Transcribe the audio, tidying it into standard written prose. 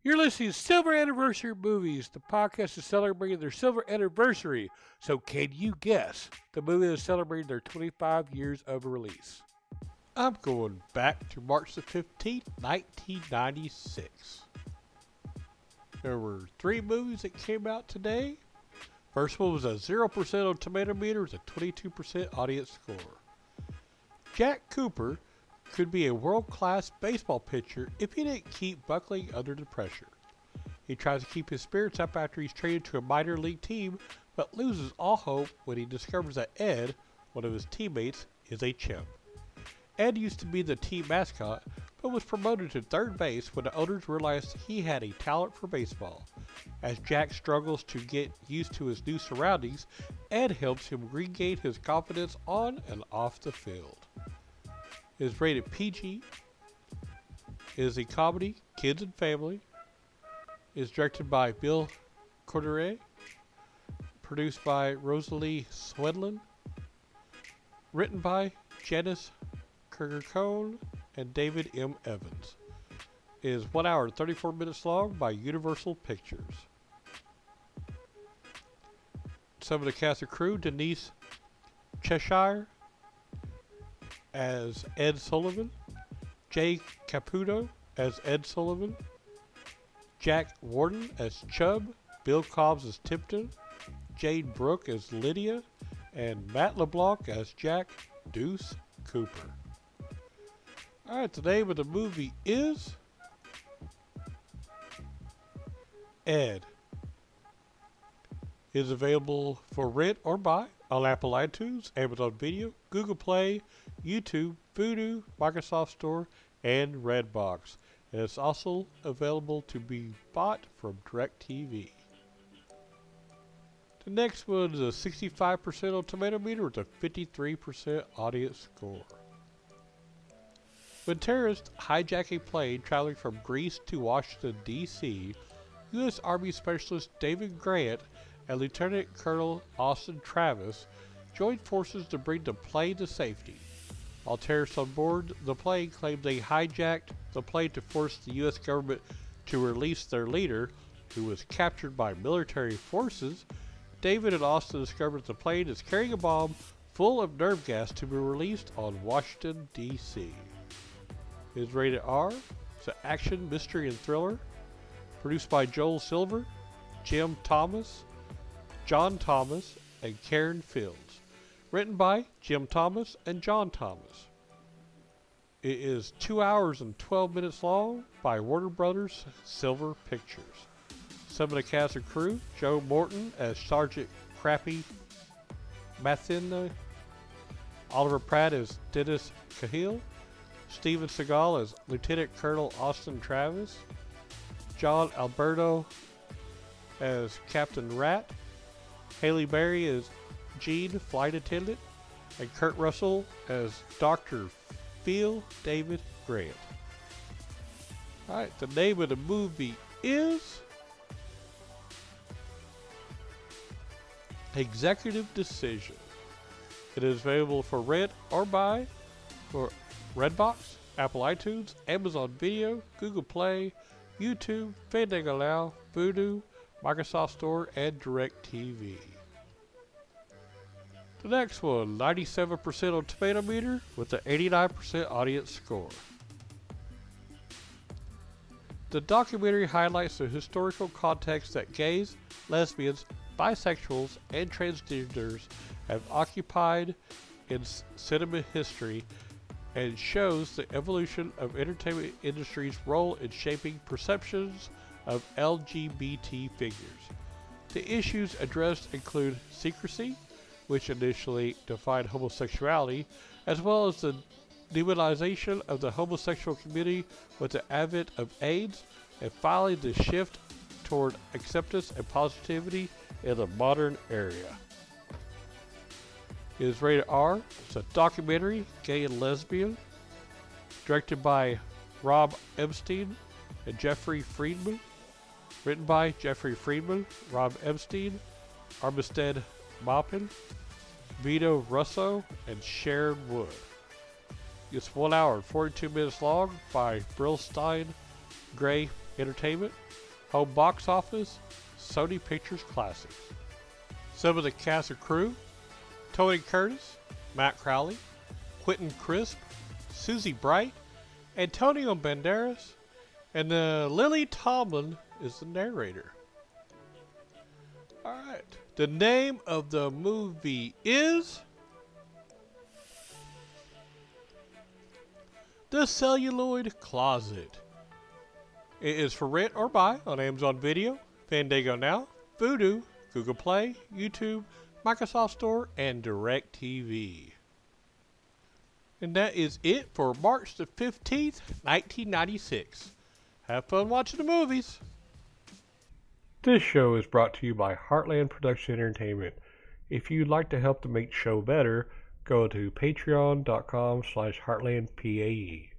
You're listening to Silver Anniversary Movies. The podcast is celebrating their silver anniversary. So can you guess the movie that is celebrating their 25 years of release? I'm going back to March the 15th, 1996. There were 3 movies that came out today. First one was a 0% on Tomato Meter with a 22% audience score. Jack Cooper could be a world-class baseball pitcher if he didn't keep buckling under the pressure. He tries to keep his spirits up after he's traded to a minor league team, but loses all hope when he discovers that Ed, one of his teammates, is a chimp. Ed used to be the team mascot, but was promoted to third base when the owners realized he had a talent for baseball. As Jack struggles to get used to his new surroundings, Ed helps him regain his confidence on and off the field. It is rated PG. It is a comedy, kids and family. It is directed by Bill Cordere. Produced by Rosalie Swedlin. Written by Janice Kurger-Cohn and David M. Evans. It is 1 hour and 34 minutes long by Universal Pictures. Some of the cast and crew: Denise Cheshire as Ed Sullivan, Jay Caputo as Ed Sullivan, Jack Warden as Chubb, Bill Cobbs as Tipton, Jade Brooke as Lydia, and Matt LeBlanc as Jack Deuce Cooper. Alright, the name of the movie is Ed. It is available for rent or buy on Apple iTunes, Amazon Video, Google Play, YouTube, Vudu, Microsoft Store, and Redbox. And it's also available to be bought from DirecTV. The next one is a 65% on Tomato Meter with a 53% audience score. When terrorists hijack a plane traveling from Greece to Washington, D.C., U.S. Army Specialist David Grant and Lieutenant Colonel Austin Travis joined forces to bring the plane to safety. While terrorists on board the plane claimed they hijacked the plane to force the U.S. government to release their leader, who was captured by military forces, David and Austin discovered that the plane is carrying a bomb full of nerve gas to be released on Washington, D.C. It is rated R. It's an action, mystery, and thriller. Produced by Joel Silver, Jim Thomas, John Thomas, and Karen Fields. Written by Jim Thomas and John Thomas. It is 2 hours and 12 minutes long by Warner Brothers Silver Pictures. Some of the cast and crew: Joe Morton as Sergeant Crappy Mathina, Oliver Pratt as Dennis Cahill, Steven Seagal as Lieutenant Colonel Austin Travis, John Alberto as Captain Rat, Haley Berry as Jean, flight attendant, and Kurt Russell as Dr. Phil David Grant. Alright, the name of the movie is Executive Decision. It is available for rent or buy for Redbox, Apple iTunes, Amazon Video, Google Play, YouTube, Fandango Now, Vudu, Microsoft Store, and DirecTV. The next one, 97% on Tomato Meter with an 89% audience score. The documentary highlights the historical context that gays, lesbians, bisexuals, and transgenders have occupied in cinema history and shows the evolution of entertainment industry's role in shaping perceptions of LGBT figures. The issues addressed include secrecy, which initially defined homosexuality, as well as the demonization of the homosexual community with the advent of AIDS, and finally the shift toward acceptance and positivity in the modern era. It is rated R. It's a documentary, gay and lesbian, directed by Rob Epstein and Jeffrey Friedman. Written by Jeffrey Friedman, Rob Epstein, Armistead Maupin, Vito Russo, and Sharon Wood. It's 1 hour and 42 minutes long by Brill Stein, Gray Entertainment, Home Box Office, Sony Pictures Classics. Some of the cast and crew: Tony Curtis, Matt Crowley, Quentin Crisp, Susie Bright, Antonio Banderas, and Lily Tomlin is the narrator. Alright, the name of the movie is The Celluloid Closet. It is for rent or buy on Amazon Video, Fandango Now, Vudu, Google Play, YouTube, Microsoft Store, and DirecTV. And that is it for March the 15th, 1996. Have fun watching the movies. This show is brought to you by Heartland Production Entertainment. If you'd like to help to make the show better, go to patreon.com/heartlandpae.